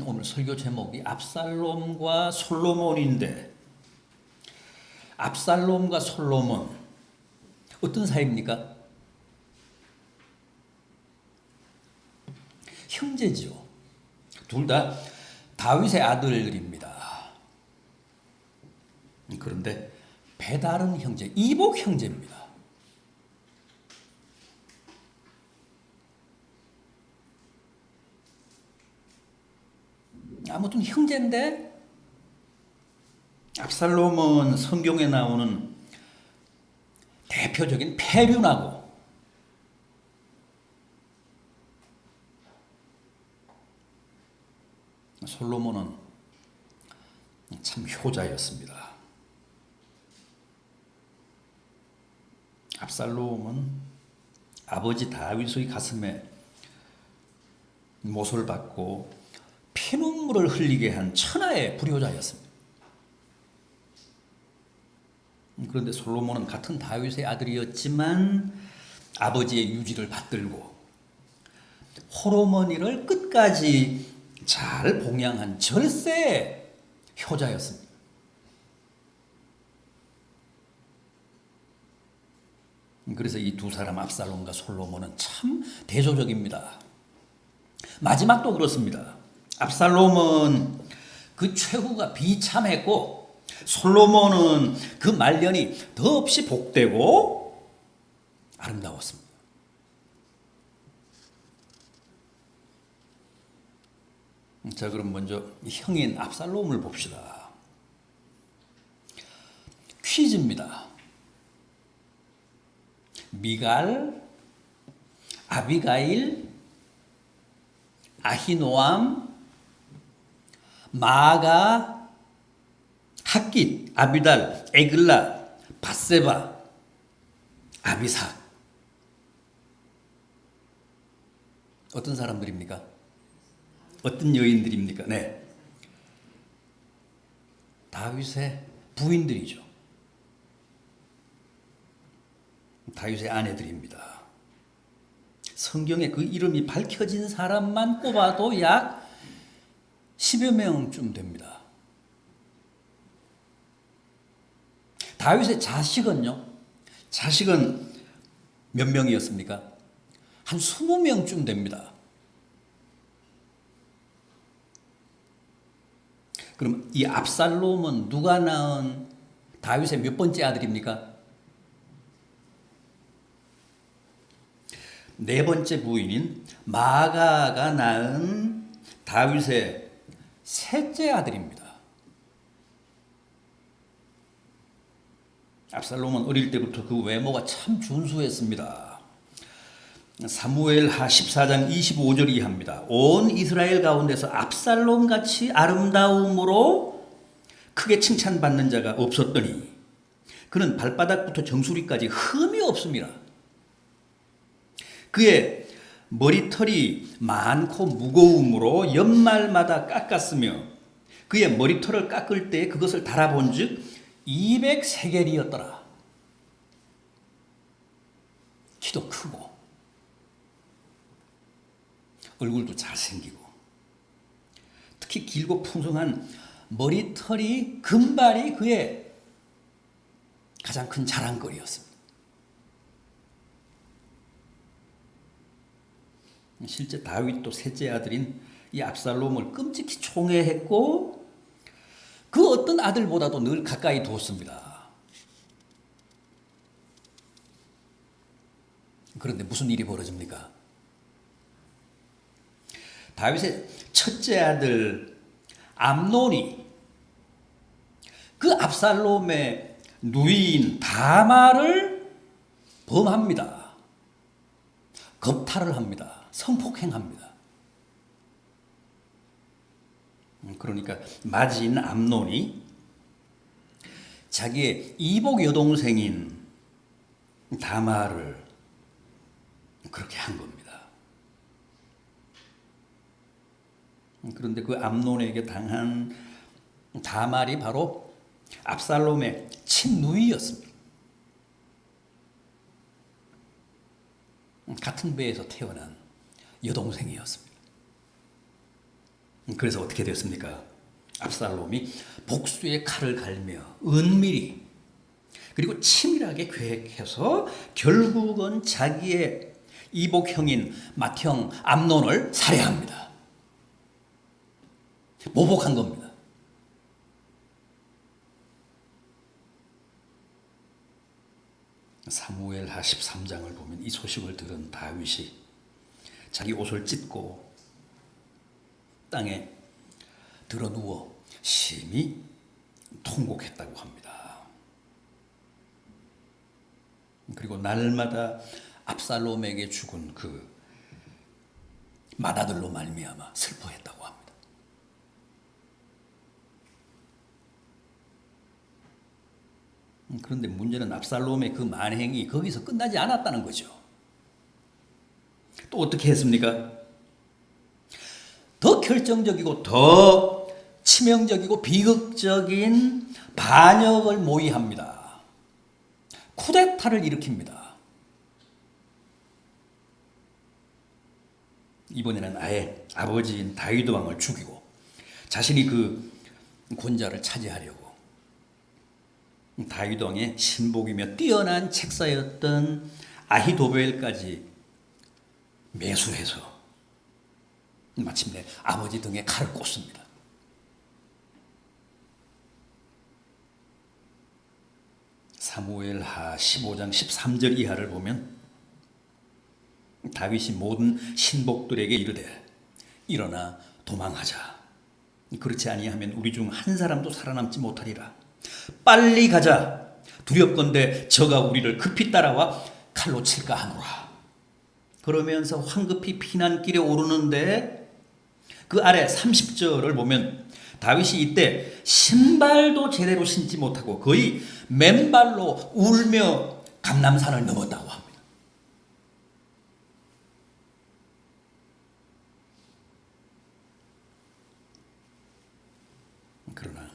오늘 설교 제목이 압살롬과 솔로몬인데, 압살롬과 솔로몬 어떤 사이입니까? 형제지요. 둘 다 다윗의 아들들입니다. 그런데 배다른 형제, 이복 형제입니다. 아무튼 형제인데, 압살롬은 성경에 나오는 대표적인 패륜하고, 솔로몬은 참 효자였습니다. 압살롬은 아버지 다윗의 가슴에 못을 박고 피눈물을 흘리게 한 천하의 불효자였습니다. 그런데 솔로몬은 같은 다윗의 아들이었지만 아버지의 유지를 받들고 호르몬이를 끝까지 잘 봉양한 절세의 효자였습니다. 그래서 이 두 사람 압살롬과 솔로몬은 참 대조적입니다. 마지막도 그렇습니다. 압살롬은 그 최후가 비참했고 솔로몬은 그 말년이 더없이 복되고 아름다웠습니다. 자, 그럼 먼저 형인 압살롬을 봅시다. 퀴즈입니다. 미갈, 아비가일, 아히노암, 마가, 핫깃, 아비달, 에글라, 바세바, 아비삭. 어떤 사람들입니까? 어떤 여인들입니까? 네, 다윗의 부인들이죠. 다윗의 아내들입니다. 성경에 그 이름이 밝혀진 사람만 꼽아도 약 10여 명쯤 됩니다. 다윗의 자식은요? 자식은 몇 명이었습니까? 한 20명쯤 됩니다. 그럼 이 압살롬은 누가 낳은 다윗의 몇 번째 아들입니까? 네 번째 부인인 마가가 낳은 다윗의 셋째 아들입니다. 압살롬은 어릴 때부터 그 외모가 참 준수했습니다. 사무엘하 14장 25절 이하입니다. 온 이스라엘 가운데서 압살롬같이 아름다움으로 크게 칭찬받는 자가 없었더니 그는 발바닥부터 정수리까지 흠이 없습니다. 그의 머리털이 많고 무거움으로 연말마다 깎았으며 그의 머리털을 깎을 때 그것을 달아본 즉 200세겔이었더라. 키도 크고 얼굴도 잘생기고 특히 길고 풍성한 머리털이 금발이 그의 가장 큰 자랑거리였습니다. 실제 다윗도 셋째 아들인 이 압살롬을 끔찍히 총애했고 그 어떤 아들보다도 늘 가까이 두었습니다. 그런데 무슨 일이 벌어집니까? 다윗의 첫째 아들 암논이 그 압살롬의 누이인 다말을 범합니다. 겁탈을 합니다. 성폭행합니다. 그러니까 맏인 암논이 자기의 이복 여동생인 다말을 그렇게 한 겁니다. 그런데 그 암논에게 당한 다말이 바로 압살롬의 친누이였습니다. 같은 배에서 태어난 여동생이었습니다. 그래서 어떻게 됐습니까? 압살롬이 복수의 칼을 갈며 은밀히 그리고 치밀하게 계획해서 결국은 자기의 이복형인 맏형 암논을 살해합니다. 모복한 겁니다. 사무엘하 13장을 보면 이 소식을 들은 다윗이 자기 옷을 찢고 땅에 드러누워 심히 통곡했다고 합니다. 그리고 날마다 압살롬에게 죽은 그 맏아들로 말미암아 슬퍼했다고 합니다. 그런데 문제는 압살롬의 그 만행이 거기서 끝나지 않았다는 거죠. 또 어떻게 했습니까? 더 결정적이고 더 치명적이고 비극적인 반역을 모의합니다. 쿠데타를 일으킵니다. 이번에는 아예 아버지인 다윗 왕을 죽이고 자신이 그 권좌를 차지하려고 다윗 왕의 신복이며 뛰어난 책사였던 아히도벨까지 매수해서 마침내 아버지 등에 칼을 꽂습니다. 사무엘하 15장 13절 이하를 보면 다윗이 모든 신복들에게 이르되 일어나 도망하자. 그렇지 아니하면 우리 중 한 사람도 살아남지 못하리라. 빨리 가자. 두렵건대 저가 우리를 급히 따라와 칼로 칠까 하노라. 그러면서 황급히 피난길에 오르는데 그 아래 30절을 보면 다윗이 이때 신발도 제대로 신지 못하고 거의 맨발로 울며 감람산을 넘었다고 합니다. 그러나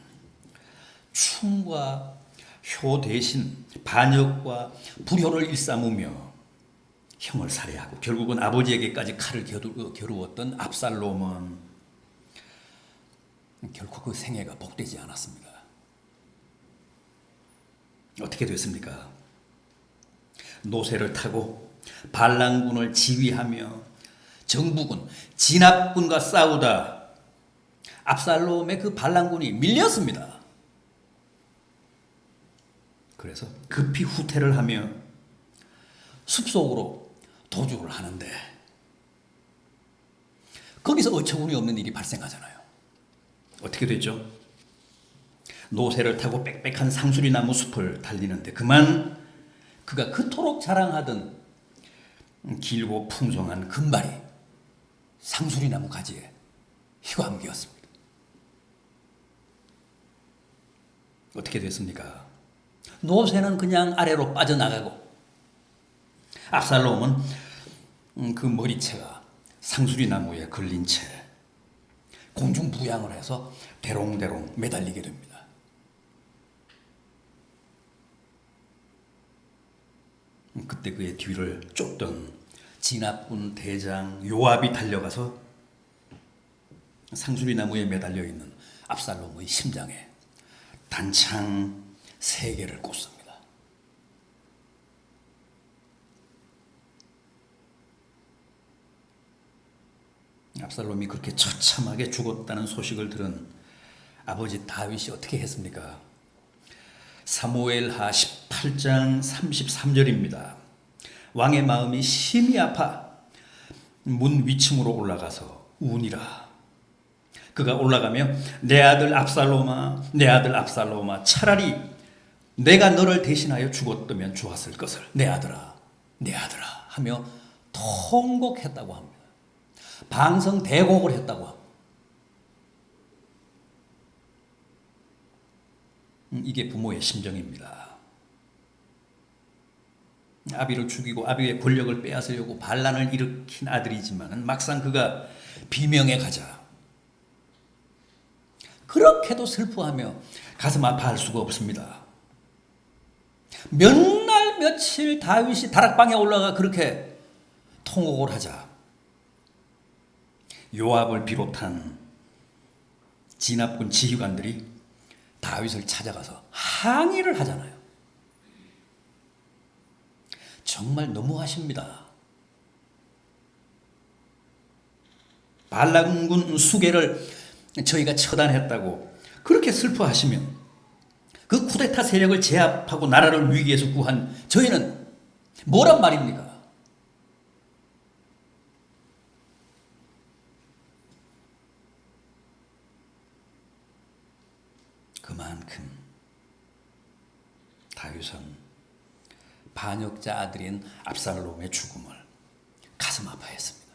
충과 효 대신 반역과 불효를 일삼으며 형을 살해하고 결국은 아버지에게까지 칼을 겨루었던 압살롬은 결코 그 생애가 복되지 않았습니다. 어떻게 됐습니까? 노새를 타고 반란군을 지휘하며 정부군, 진압군과 싸우다 압살롬의 그 반란군이 밀렸습니다. 그래서 급히 후퇴를 하며 숲속으로 도주를 하는데 거기서 어처구니 없는 일이 발생하잖아요. 어떻게 됐죠? 노새를 타고 빽빽한 상수리나무 숲을 달리는데 그만 그가 그토록 자랑하던 길고 풍성한 금발이 상수리나무 가지에 휘감기었습니다. 어떻게 됐습니까? 노새는 그냥 아래로 빠져나가고 압살롬은 그 머리채가 상수리나무에 걸린 채 공중부양을 해서 대롱대롱 매달리게 됩니다. 그때 그의 뒤를 쫓던 진압군 대장 요압이 달려가서 상수리나무에 매달려 있는 압살롬의 심장에 단창 3개를 꽂습니다. 압살롬이 그렇게 처참하게 죽었다는 소식을 들은 아버지 다윗이 어떻게 했습니까? 사무엘하 18장 33절입니다. 왕의 마음이 심히 아파 문 위층으로 올라가서 우니라. 그가 올라가며 내 아들 압살롬아, 내 아들 압살롬아, 차라리 내가 너를 대신하여 죽었다면 좋았을 것을. 내 아들아, 내 아들아 하며 통곡했다고 합니다. 방성대곡을 했다고 합니다. 이게 부모의 심정입니다. 아비를 죽이고 아비의 권력을 빼앗으려고 반란을 일으킨 아들이지만 막상 그가 비명에 가자 그렇게도 슬퍼하며 가슴 아파할 수가 없습니다. 몇 날 며칠 다윗이 다락방에 올라가 그렇게 통곡을 하자 요압을 비롯한 진압군 지휘관들이 다윗을 찾아가서 항의를 하잖아요. 정말 너무하십니다. 발락군 수계를 저희가 처단했다고 그렇게 슬퍼하시면 그 쿠데타 세력을 제압하고 나라를 위기에서 구한 저희는 뭐란 말입니까? 그만큼 다윗은 반역자 아들인 압살롬의 죽음을 가슴 아파했습니다.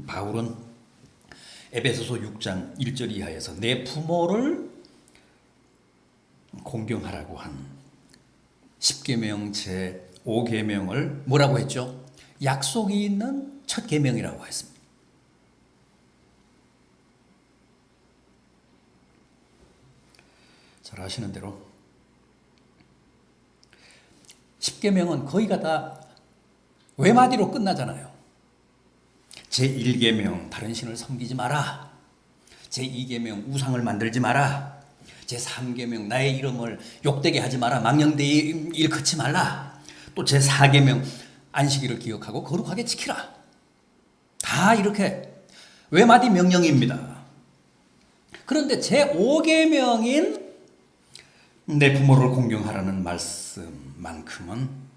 바울은 에베소서 6장 1절 이하에서 내 부모를 공경하라고 한 10계명 제 5계명을 뭐라고 했죠? 약속이 있는 첫 계명이라고 했습니다. 잘 아시는 대로 10계명은 거의가 다 외마디로 끝나잖아요. 제1계명 다른 신을 섬기지 마라. 제2계명 우상을 만들지 마라. 제3계명 나의 이름을 욕되게 하지 마라. 망령되이 일컫지 말라. 또 제4계명 안식일을 기억하고 거룩하게 지키라. 다 이렇게 외마디 명령입니다. 그런데 제5계명인 내 부모를 공경하라는 말씀만큼은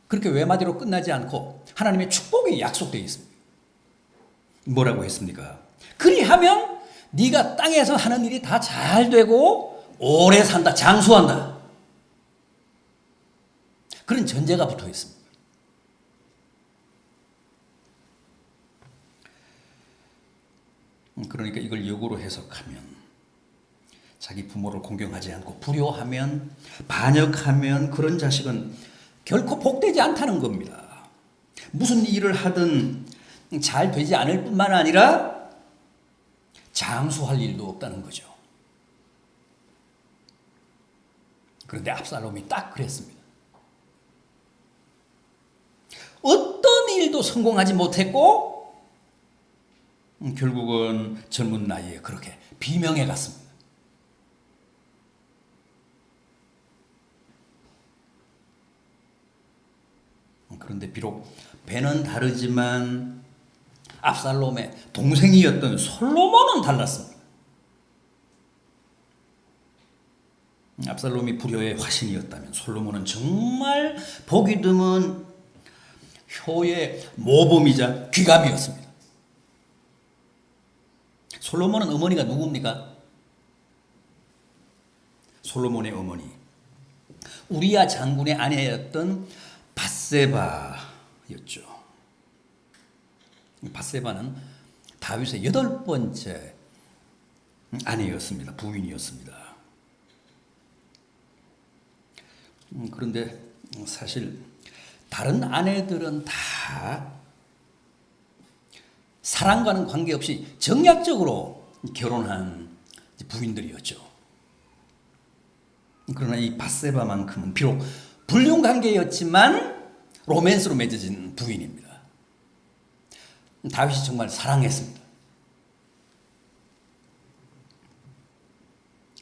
그렇게 외마디로 끝나지 않고 하나님의 축복이 약속되어 있습니다. 뭐라고 했습니까? 그리하면 네가 땅에서 하는 일이 다 잘 되고 오래 산다, 장수한다. 그런 전제가 붙어 있습니다. 그러니까 이걸 역으로 해석하면 자기 부모를 공경하지 않고 불효하면, 반역하면 그런 자식은 결코 복되지 않다는 겁니다. 무슨 일을 하든 잘 되지 않을 뿐만 아니라 장수할 일도 없다는 거죠. 그런데 압살롬이 딱 그랬습니다. 어떤 일도 성공하지 못했고 결국은 젊은 나이에 그렇게 비명에 갔습니다. 그런데 비록 배는 다르지만 압살롬의 동생이었던 솔로몬은 달랐습니다. 압살롬이 불효의 화신이었다면 솔로몬은 정말 보기 드문 효의 모범이자 귀감이었습니다. 솔로몬은 어머니가 누굽니까? 솔로몬의 어머니 우리야 장군의 아내였던 밧세바였죠. 밧세바는 다윗의 8번째 아내였습니다. 부인이었습니다. 그런데 사실 다른 아내들은 다 사랑과는 관계없이 정략적으로 결혼한 부인들이었죠. 그러나 이 밧세바만큼은 비록 불륜 관계였지만 로맨스로 맺어진 부인입니다. 다윗이 정말 사랑했습니다.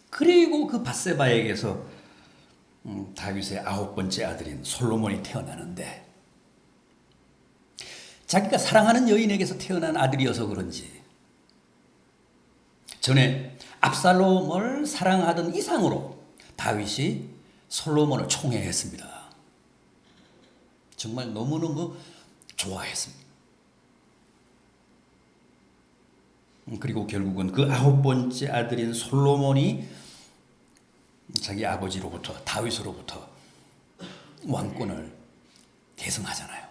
그리고 그 밧세바에게서 다윗의 9번째 아들인 솔로몬이 태어나는데 자기가 사랑하는 여인에게서 태어난 아들이어서 그런지 전에 압살롬을 사랑하던 이상으로 다윗이 솔로몬을 총애했습니다. 정말 너무너무 좋아했습니다. 그리고 결국은 그 9번째 아들인 솔로몬이 자기 아버지로부터 다윗으로부터 왕권을 계승하잖아요.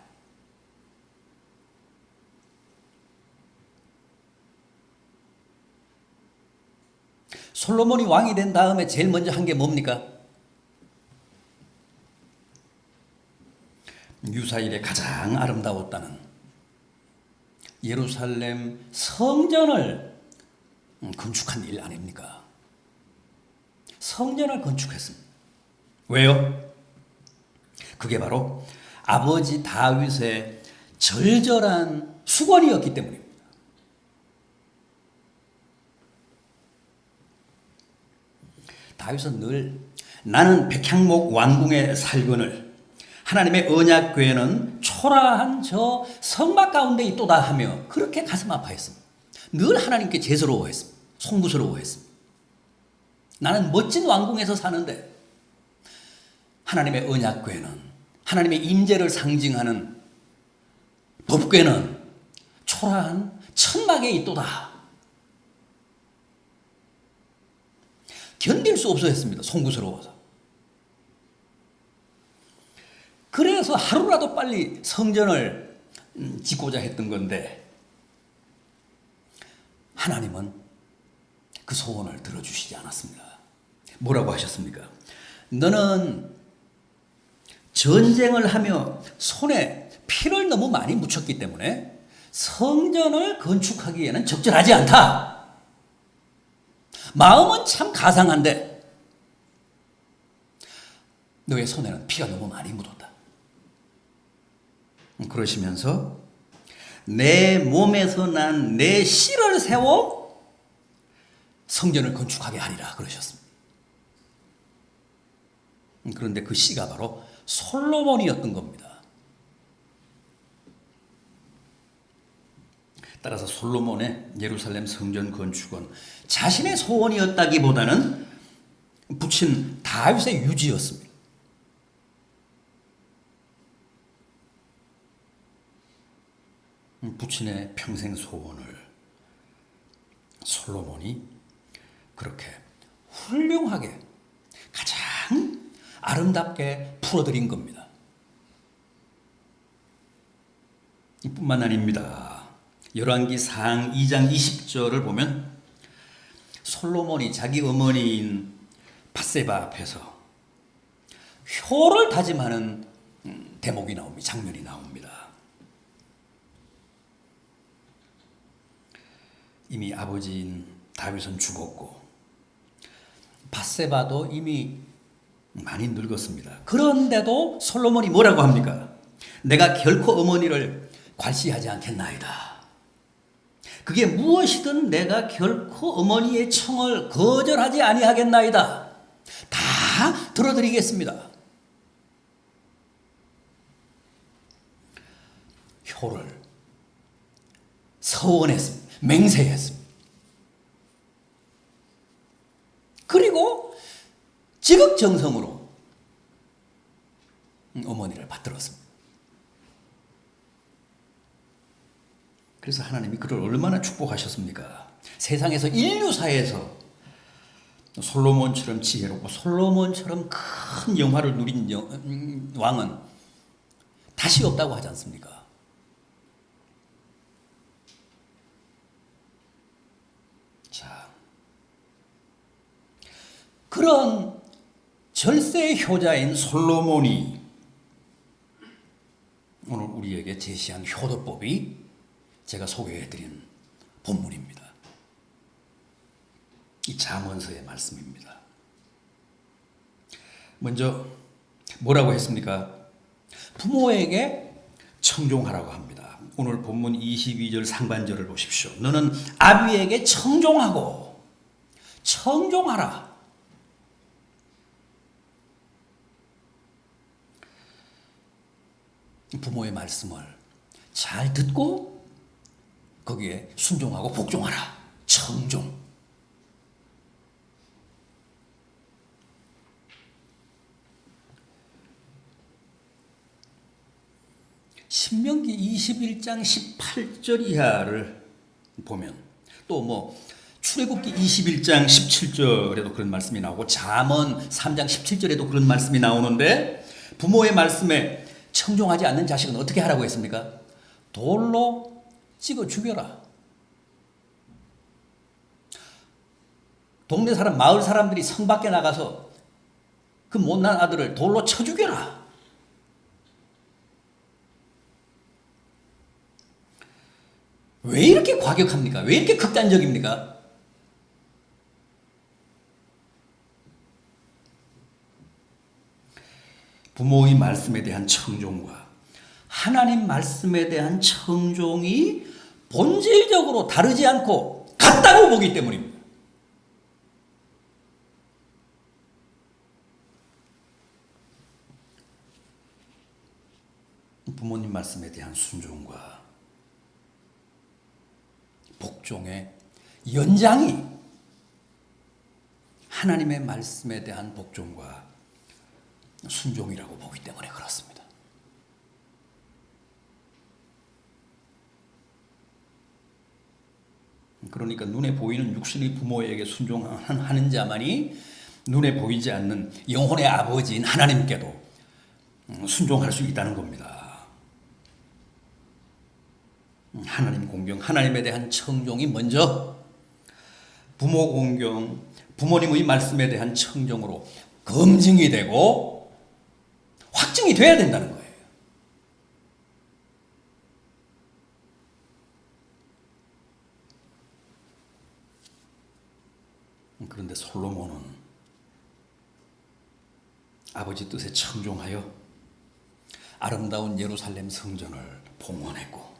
솔로몬이 왕이 된 다음에 제일 먼저 한 게 뭡니까? 유사일에 가장 아름다웠다는 예루살렘 성전을 건축한 일 아닙니까? 성전을 건축했습니다. 왜요? 그게 바로 아버지 다윗의 절절한 수건이었기 때문입니다. 다윗은 늘 나는 백향목 왕궁에 살거늘 하나님의 언약궤는 초라한 저 성막 가운데 있도다 하며 그렇게 가슴 아파했습니다. 늘 하나님께 죄스러워했습니다. 송구스러워했습니다. 나는 멋진 왕궁에서 사는데 하나님의 언약궤는 하나님의 임재를 상징하는 법궤는 초라한 천막에 있도다. 견딜 수 없어 했습니다. 송구스러워서. 그래서 하루라도 빨리 성전을 짓고자 했던 건데 하나님은 그 소원을 들어주시지 않았습니다. 뭐라고 하셨습니까? 너는 전쟁을 하며 손에 피를 너무 많이 묻혔기 때문에 성전을 건축하기에는 적절하지 않다. 마음은 참 가상한데 너의 손에는 피가 너무 많이 묻었다. 그러시면서 내 몸에서 난 내 씨를 세워 성전을 건축하게 하리라 그러셨습니다. 그런데 그 씨가 바로 솔로몬이었던 겁니다. 따라서 솔로몬의 예루살렘 성전 건축은 자신의 소원이었다기보다는 부친 다윗의 유지였습니다. 부친의 평생 소원을 솔로몬이 그렇게 훌륭하게 가장 아름답게 풀어드린 겁니다. 이뿐만 아닙니다. 열왕기상 2장 20절을 보면 솔로몬이 자기 어머니인 밧세바 앞에서 효를 다짐하는 대목이 나옵니다. 장면이 나옵니다. 이미 아버지인 다윗은 죽었고 밧세바도 이미 많이 늙었습니다. 그런데도 솔로몬이 뭐라고 합니까? 내가 결코 어머니를 괄시하지 않겠나이다. 그게 무엇이든 내가 결코 어머니의 청을 거절하지 아니하겠나이다. 다 들어드리겠습니다. 효를 서원했습니다. 맹세했습니다. 그리고 지극정성으로 어머니를 받들었습니다. 그래서 하나님이 그를 얼마나 축복하셨습니까? 세상에서 인류사에서 솔로몬처럼 지혜롭고 솔로몬처럼 큰 영화를 누린 왕은 다시 없다고 하지 않습니까? 자, 그런 절세의 효자인 솔로몬이 오늘 우리에게 제시한 효도법이 제가 소개해드린 본문입니다. 이 잠언서의 말씀입니다. 먼저 뭐라고 했습니까? 부모에게 청종하라고 합니다. 오늘 본문 22절 상반절을 보십시오. 너는 아비에게 청종하고 청종하라. 부모의 말씀을 잘 듣고 거기에 순종하고 복종하라. 청종. 신명기 21장 18절 이하를 보면 또 출애굽기 21장 17절에도 그런 말씀이 나오고 잠언 3장 17절에도 그런 말씀이 나오는데 부모의 말씀에 청종하지 않는 자식은 어떻게 하라고 했습니까? 돌로 찍어 죽여라. 동네 사람, 마을 사람들이 성 밖에 나가서 그 못난 아들을 돌로 쳐 죽여라. 왜 이렇게 과격합니까? 왜 이렇게 극단적입니까? 부모의 말씀에 대한 청종과 하나님 말씀에 대한 청종이 본질적으로 다르지 않고 같다고 보기 때문입니다. 부모님 말씀에 대한 순종과 복종의 연장이 하나님의 말씀에 대한 복종과 순종이라고 보기 때문에 그렇습니다. 그러니까 눈에 보이는 육신의 부모에게 순종하는 자만이 눈에 보이지 않는 영혼의 아버지인 하나님께도 순종할 수 있다는 겁니다. 하나님 공경, 하나님에 대한 청종이 먼저 부모 공경, 부모님의 말씀에 대한 청종으로 검증이 되고 확증이 돼야 된다는 거예요. 그런데 솔로몬은 아버지 뜻에 청종하여 아름다운 예루살렘 성전을 봉헌했고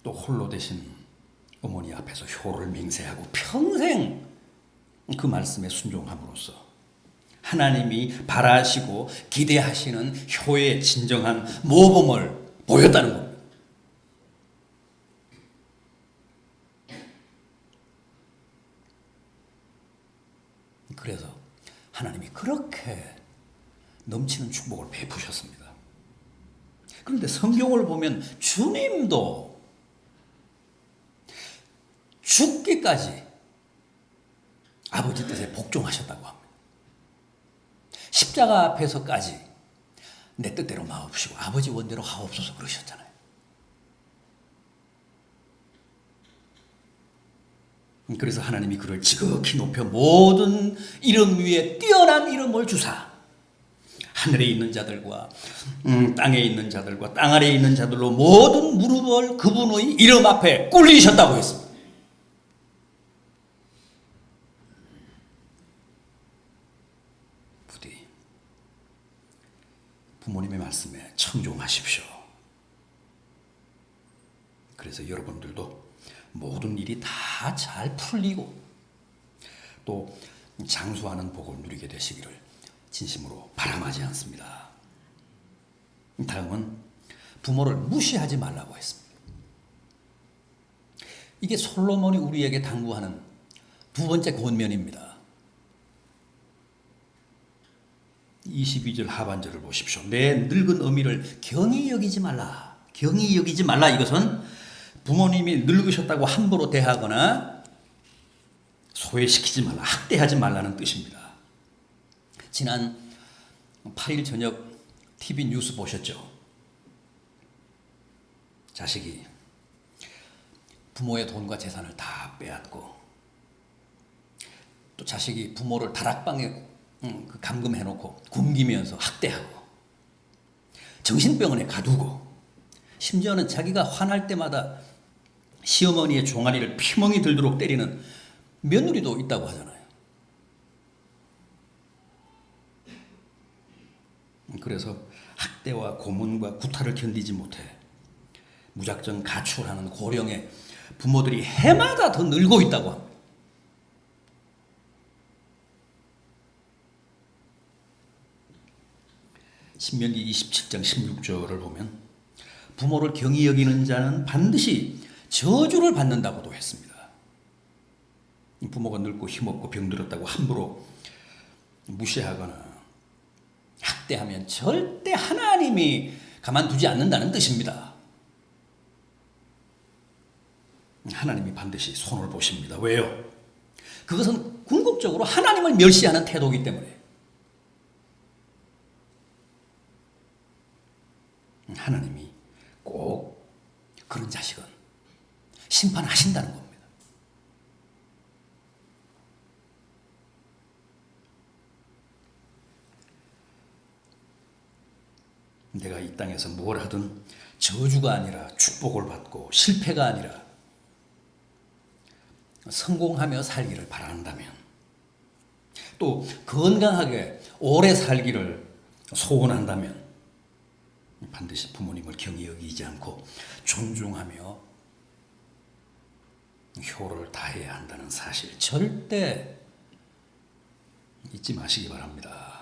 또 홀로 되신 어머니 앞에서 효를 맹세하고 평생 그 말씀에 순종함으로써 하나님이 바라시고 기대하시는 효의 진정한 모범을 보였다는 겁니다. 그래서 하나님이 그렇게 넘치는 축복을 베푸셨습니다. 그런데 성경을 보면 주님도 죽기까지 아버지 뜻에 복종하셨다고 합니다. 십자가 앞에서까지 내 뜻대로 마옵시고 아버지 원대로 하옵소서 그러셨잖아요. 그래서 하나님이 그를 지극히 높여 모든 이름 위에 뛰어난 이름을 주사 하늘에 있는 자들과 땅에 있는 자들과 땅 아래에 있는 자들로 모든 무릎을 그분의 이름 앞에 꿇리셨다고 했습니다. 부디 부모님의 말씀에 청종하십시오. 그래서 여러분들도 모든 일이 다 잘 풀리고 또 장수하는 복을 누리게 되시기를 진심으로 바람하지 않습니다. 다음은 부모를 무시하지 말라고 했습니다. 이게 솔로몬이 우리에게 당부하는 두 번째 권면입니다. 22절 하반절을 보십시오. 내 늙은 어미를 경히 여기지 말라. 경히 여기지 말라. 이것은 부모님이 늙으셨다고 함부로 대하거나 소외시키지 말라, 학대하지 말라는 뜻입니다. 지난 8일 저녁 TV 뉴스 보셨죠? 자식이 부모의 돈과 재산을 다 빼앗고 또 자식이 부모를 다락방에 감금해놓고 굶기면서 학대하고 정신병원에 가두고 심지어는 자기가 화날 때마다 시어머니의 종아리를 피멍이 들도록 때리는 며느리도 있다고 하잖아요. 그래서 학대와 고문과 구타를 견디지 못해 무작정 가출하는 고령의 부모들이 해마다 더 늘고 있다고 합니다. 신명기 27장 16절을 보면 부모를 경히 여기는 자는 반드시 저주를 받는다고도 했습니다. 부모가 늙고 힘없고 병들었다고 함부로 무시하거나 학대하면 절대 하나님이 가만두지 않는다는 뜻입니다. 하나님이 반드시 손을 보십니다. 왜요? 그것은 궁극적으로 하나님을 멸시하는 태도이기 때문에 하나님이 꼭 그런 자식은 심판하신다는 겁니다. 내가 이 땅에서 뭘 하든 저주가 아니라 축복을 받고 실패가 아니라 성공하며 살기를 바란다면 또 건강하게 오래 살기를 소원한다면 반드시 부모님을 경히 여기지 않고 존중하며 효를 다해야 한다는 사실 절대 잊지 마시기 바랍니다.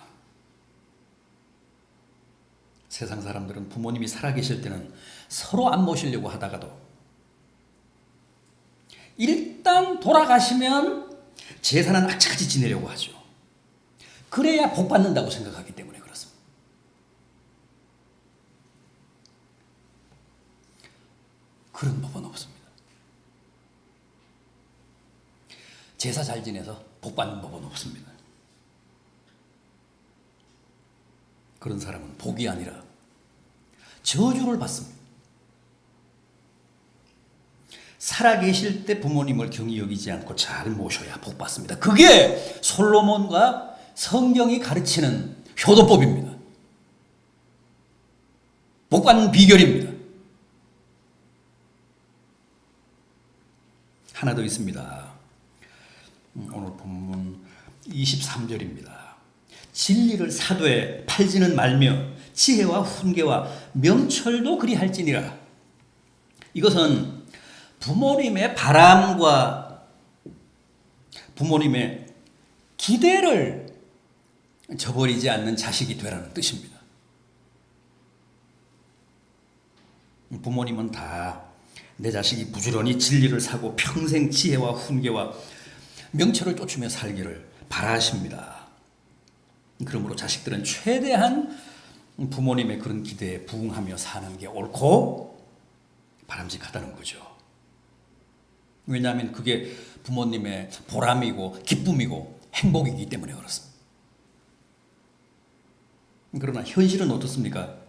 세상 사람들은 부모님이 살아계실 때는 서로 안 모시려고 하다가도 일단 돌아가시면 제사는 악착같이 지내려고 하죠. 그래야 복 받는다고 생각하기 때문에 그렇습니다. 그런 법은 없습니다. 제사 잘 지내서 복 받는 법은 없습니다. 그런 사람은 복이 아니라 저주를 받습니다. 살아계실 때 부모님을 경히 여기지 않고 잘 모셔야 복 받습니다. 그게 솔로몬과 성경이 가르치는 효도법입니다. 복 받는 비결입니다. 하나 더 있습니다. 오늘 본문 23절입니다. 진리를 사도에 팔지는 말며 지혜와 훈계와 명철도 그리할지니라. 이것은 부모님의 바람과 부모님의 기대를 저버리지 않는 자식이 되라는 뜻입니다. 부모님은 다 내 자식이 부지런히 진리를 사고 평생 지혜와 훈계와 명철을 쫓으며 살기를 바라십니다. 그러므로 자식들은 최대한 부모님의 그런 기대에 부응하며 사는 게 옳고 바람직하다는 거죠. 왜냐하면 그게 부모님의 보람이고 기쁨이고 행복이기 때문에 그렇습니다. 그러나 현실은 어떻습니까?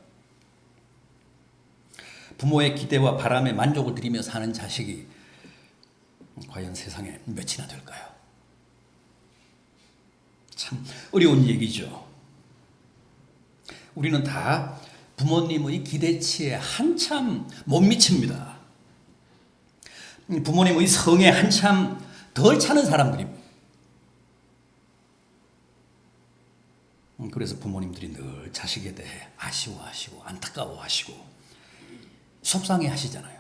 부모의 기대와 바람에 만족을 드리며 사는 자식이 과연 세상에 몇이나 될까요? 참 어려운 얘기죠. 우리는 다 부모님의 기대치에 한참 못 미칩니다. 부모님의 성에 한참 덜 차는 사람들입니다. 그래서 부모님들이 늘 자식에 대해 아쉬워하시고 안타까워하시고 속상해하시잖아요.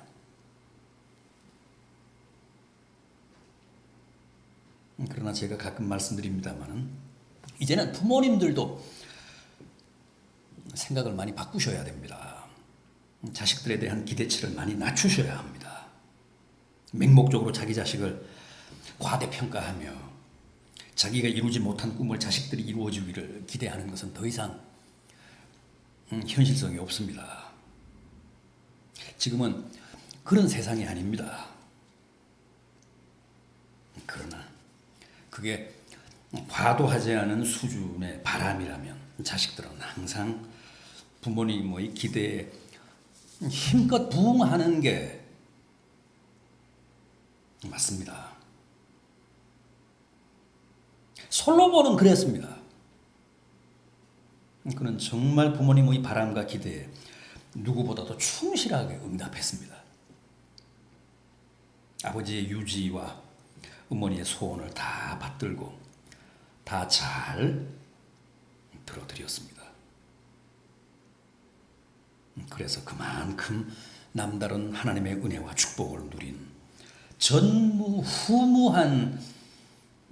그러나 제가 가끔 말씀드립니다만은 이제는 부모님들도 생각을 많이 바꾸셔야 됩니다. 자식들에 대한 기대치를 많이 낮추셔야 합니다. 맹목적으로 자기 자식을 과대평가하며 자기가 이루지 못한 꿈을 자식들이 이루어주기를 기대하는 것은 더 이상 현실성이 없습니다. 지금은 그런 세상이 아닙니다. 그러나 그게 과도하지 않은 수준의 바람이라면 자식들은 항상 부모님의 기대에 힘껏 부응하는 게 맞습니다. 솔로몬은 그랬습니다. 그는 정말 부모님의 바람과 기대에 누구보다도 충실하게 응답했습니다. 아버지의 유지와 어머니의 소원을 다 받들고 다 잘 들어드렸습니다. 그래서 그만큼 남다른 하나님의 은혜와 축복을 누린 전무후무한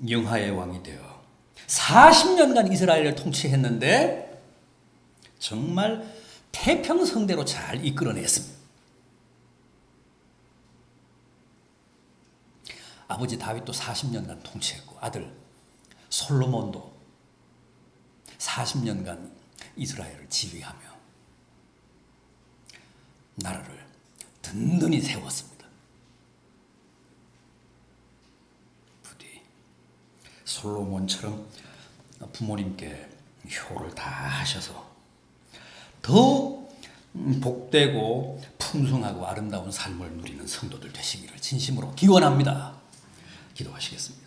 영하의 왕이 되어 40년간 이스라엘을 통치했는데 정말 태평성대로 잘 이끌어냈습니다. 아버지 다윗도 40년간 통치했고 아들 솔로몬도 40년간 이스라엘을 지휘하며 나라를 든든히 세웠습니다. 부디 솔로몬처럼 부모님께 효를 다 하셔서 더 복되고 풍성하고 아름다운 삶을 누리는 성도들 되시기를 진심으로 기원합니다. 기도하시겠습니다.